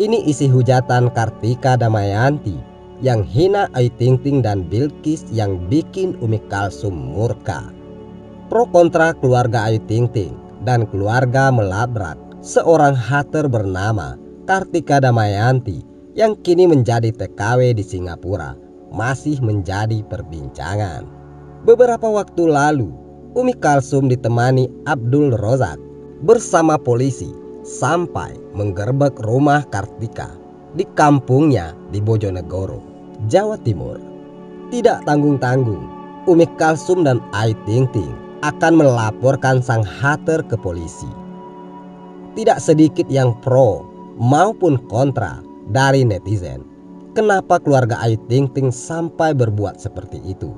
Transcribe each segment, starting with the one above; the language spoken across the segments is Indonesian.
Ini isi hujatan Kartika Damayanti yang hina Ayu Ting Ting dan Bilqis yang bikin Umi Kalsum murka. Pro kontra keluarga Ayu Ting Ting dan keluarga melabrak seorang hater bernama Kartika Damayanti yang kini menjadi TKW di Singapura masih menjadi perbincangan. Beberapa waktu lalu, Umi Kalsum ditemani Abdul Rozak bersama polisi sampai menggerebek rumah Kartika di kampungnya di Bojonegoro, Jawa Timur. Tidak tanggung-tanggung, Umi Kalsum dan Ayu Ting Ting akan melaporkan sang hater ke polisi. Tidak sedikit yang pro maupun kontra dari netizen. Kenapa keluarga Ayu Ting Ting sampai berbuat seperti itu?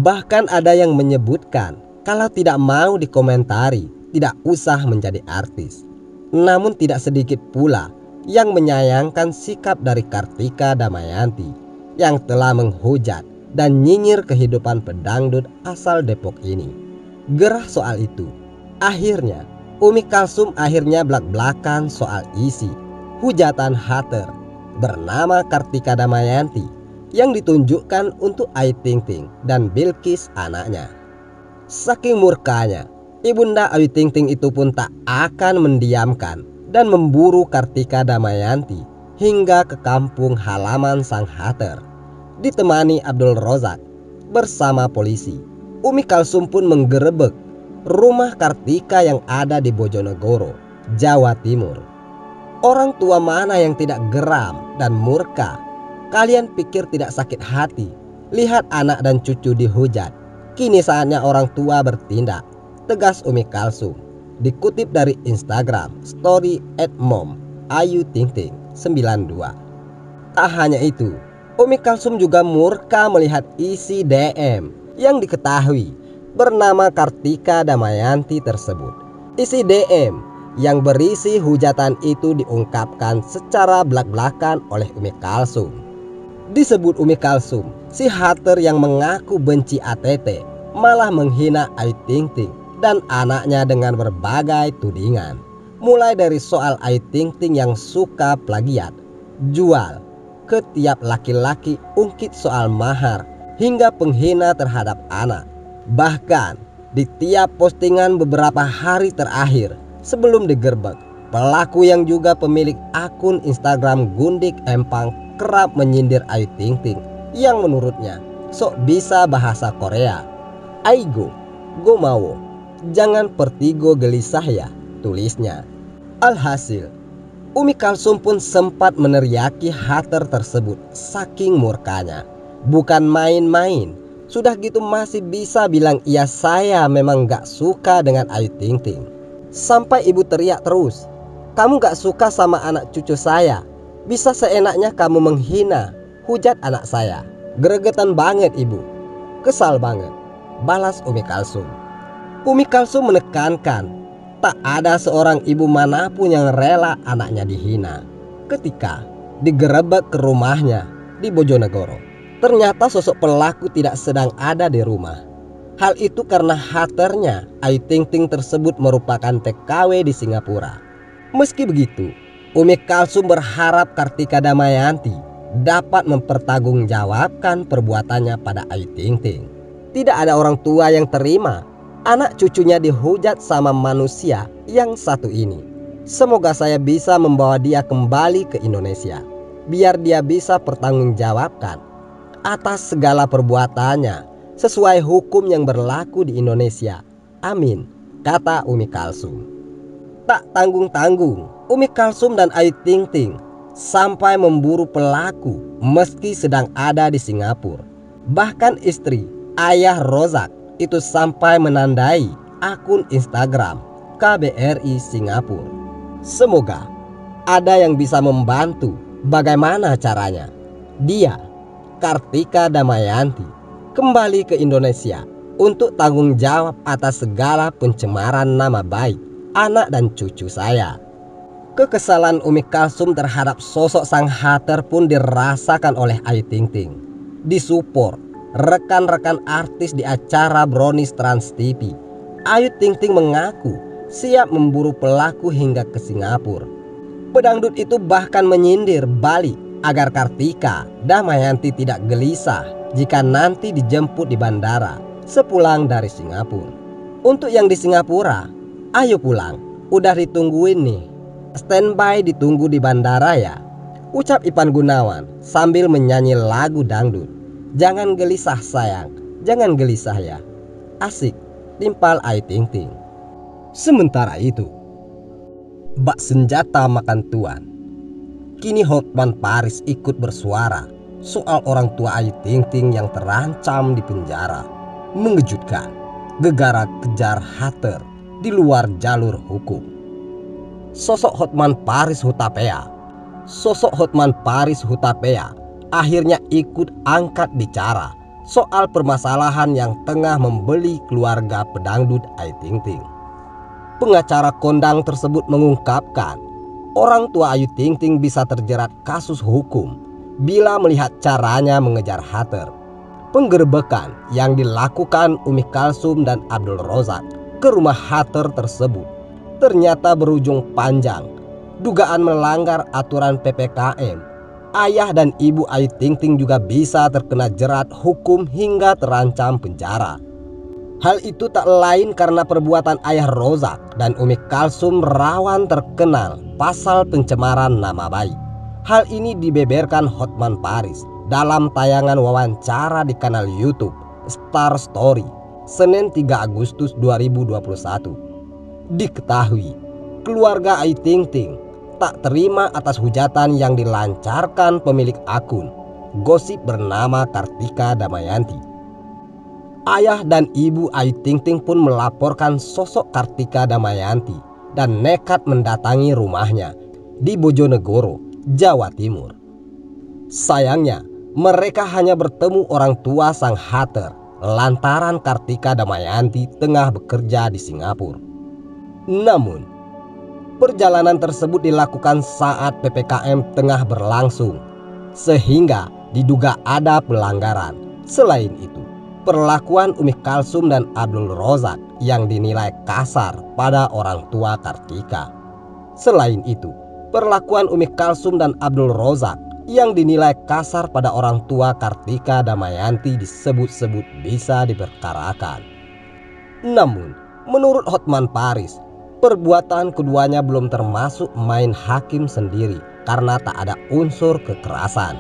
Bahkan ada yang menyebutkan kalau tidak mau dikomentari, tidak usah menjadi artis. Namun tidak sedikit pula yang menyayangkan sikap dari Kartika Damayanti yang telah menghujat dan nyinyir kehidupan pedangdut asal Depok ini. Gerah soal itu, akhirnya Umi Kalsum belak-belakan soal isi hujatan hater bernama Kartika Damayanti yang ditunjukkan untuk Ayu Ting Ting dan Bilqis anaknya. Saking murkanya, Ibunda Ayu Ting Ting itu pun tak akan mendiamkan dan memburu Kartika Damayanti hingga ke kampung halaman sang hater. Ditemani Abdul Rozak bersama polisi, Umi Kalsum pun menggerebek rumah Kartika yang ada di Bojonegoro, Jawa Timur. Orang tua mana yang tidak geram dan murka? Kalian pikir tidak sakit hati lihat anak dan cucu dihujat? Kini saatnya orang tua bertindak, tegas Umi Kalsum. Dikutip dari Instagram story @mom_Ayu_Ting_Ting92. Tak hanya itu, Umi Kalsum juga murka melihat isi DM yang diketahui bernama Kartika Damayanti tersebut. Isi DM yang berisi hujatan itu diungkapkan secara belak-belakan oleh Umi Kalsum. Disebut Umi Kalsum, si hater yang mengaku benci ATT malah menghina Ayu Ting Ting dan anaknya dengan berbagai tudingan. Mulai dari soal Ayu Ting Ting yang suka plagiat, jual ke tiap laki-laki ungkit soal mahar, hingga penghina terhadap anak. Bahkan di tiap postingan beberapa hari terakhir sebelum digerebek, pelaku yang juga pemilik akun Instagram Gundik Empang kerap menyindir Ayu Ting Ting yang menurutnya sok bisa bahasa Korea. Aigo, go mau, jangan pertigo gelisah ya, tulisnya. Alhasil, Umi Kalsum pun sempat meneriaki hater tersebut saking murkanya. Bukan main-main, sudah gitu masih bisa bilang iya saya memang gak suka dengan Ayu Ting Ting. Sampai ibu teriak terus, kamu gak suka sama anak cucu saya, bisa seenaknya kamu menghina, hujat anak saya. Gregetan banget ibu, kesal banget, balas Umi Kalsum. Umi Kalsum menekankan tak ada seorang ibu manapun yang rela anaknya dihina. Ketika digerebek ke rumahnya di Bojonegoro, ternyata sosok pelaku tidak sedang ada di rumah. Hal itu karena haternya Ayu Ting Ting tersebut merupakan TKW di Singapura. Meski begitu, Umi Kalsum berharap Kartika Damayanti dapat mempertanggungjawabkan perbuatannya pada Ayu Ting Ting. Tidak ada orang tua yang terima anak cucunya dihujat sama manusia yang satu ini. Semoga saya bisa membawa dia kembali ke Indonesia, biar dia bisa pertanggungjawabkan atas segala perbuatannya sesuai hukum yang berlaku di Indonesia. Amin, kata Umi Kalsum. Tak tanggung-tanggung, Umi Kalsum dan Ayu Ting Ting sampai memburu pelaku meski sedang ada di Singapura. Bahkan istri, ayah Rozak itu sampai menandai akun Instagram KBRI Singapura. Semoga ada yang bisa membantu bagaimana caranya dia, Kartika Damayanti, kembali ke Indonesia untuk tanggung jawab atas segala pencemaran nama baik anak dan cucu saya. Kekesalan Umi Kalsum terhadap sosok sang hater pun dirasakan oleh Ayu Ting Ting. Disupport rekan-rekan artis di acara Brownies Trans TV, Ayu Ting Ting mengaku siap memburu pelaku hingga ke Singapura. Pedangdut itu bahkan menyindir balik agar Kartika Damayanti tidak gelisah jika nanti dijemput di bandara sepulang dari Singapura. Untuk yang di Singapura, ayo pulang, udah ditungguin nih. Standby ditunggu di bandara ya, ucap Ipan Gunawan sambil menyanyi lagu dangdut. Jangan gelisah sayang, jangan gelisah ya. Asik, timpal Ayu Ting Ting. Sementara itu, bak senjata makan tuan. Kini Hotman Paris ikut bersuara soal orang tua Ayu Ting Ting yang terancam di penjara. Mengejutkan, gegara kejar Hater di luar jalur hukum. Sosok Hotman Paris Hutapea akhirnya ikut angkat bicara soal permasalahan yang tengah membeli keluarga pedangdut Ayu Ting Ting. Pengacara kondang tersebut mengungkapkan orang tua Ayu Ting Ting bisa terjerat kasus hukum bila melihat caranya mengejar Hater. Penggerebekan yang dilakukan Umi Kalsum dan Abdul Rozak ke rumah Hater tersebut ternyata berujung panjang. Dugaan melanggar aturan PPKM. Ayah dan ibu Ayu Ting Ting juga bisa terkena jerat hukum hingga terancam penjara. Hal itu tak lain karena perbuatan ayah Rozak dan Umi Kalsum rawan terkenal pasal pencemaran nama baik. Hal ini dibeberkan Hotman Paris dalam tayangan wawancara di kanal YouTube Star Story Senin 3 Agustus 2021. Diketahui, keluarga Ayu Ting Ting tak terima atas hujatan yang dilancarkan pemilik akun gosip bernama Kartika Damayanti. Ayah dan ibu Ayu Ting Ting pun melaporkan sosok Kartika Damayanti dan nekat mendatangi rumahnya di Bojonegoro, Jawa Timur. Sayangnya, mereka hanya bertemu orang tua sang Hater lantaran Kartika Damayanti tengah bekerja di Singapura. Namun, perjalanan tersebut dilakukan saat PPKM tengah berlangsung, sehingga diduga ada pelanggaran. Selain itu, perlakuan Umi Kalsum dan Abdul Rozak yang dinilai kasar pada orang tua Kartika. Selain itu, perlakuan Umi Kalsum dan Abdul Rozak yang dinilai kasar pada orang tua Kartika Damayanti disebut-sebut bisa diperkarakan. Namun, menurut Hotman Paris, perbuatan keduanya belum termasuk main hakim sendiri karena tak ada unsur kekerasan.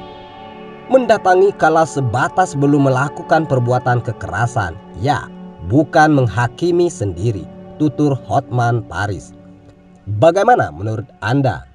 Mendatangi kala sebatas belum melakukan perbuatan kekerasan, ya, bukan menghakimi sendiri, tutur Hotman Paris. Bagaimana menurut Anda?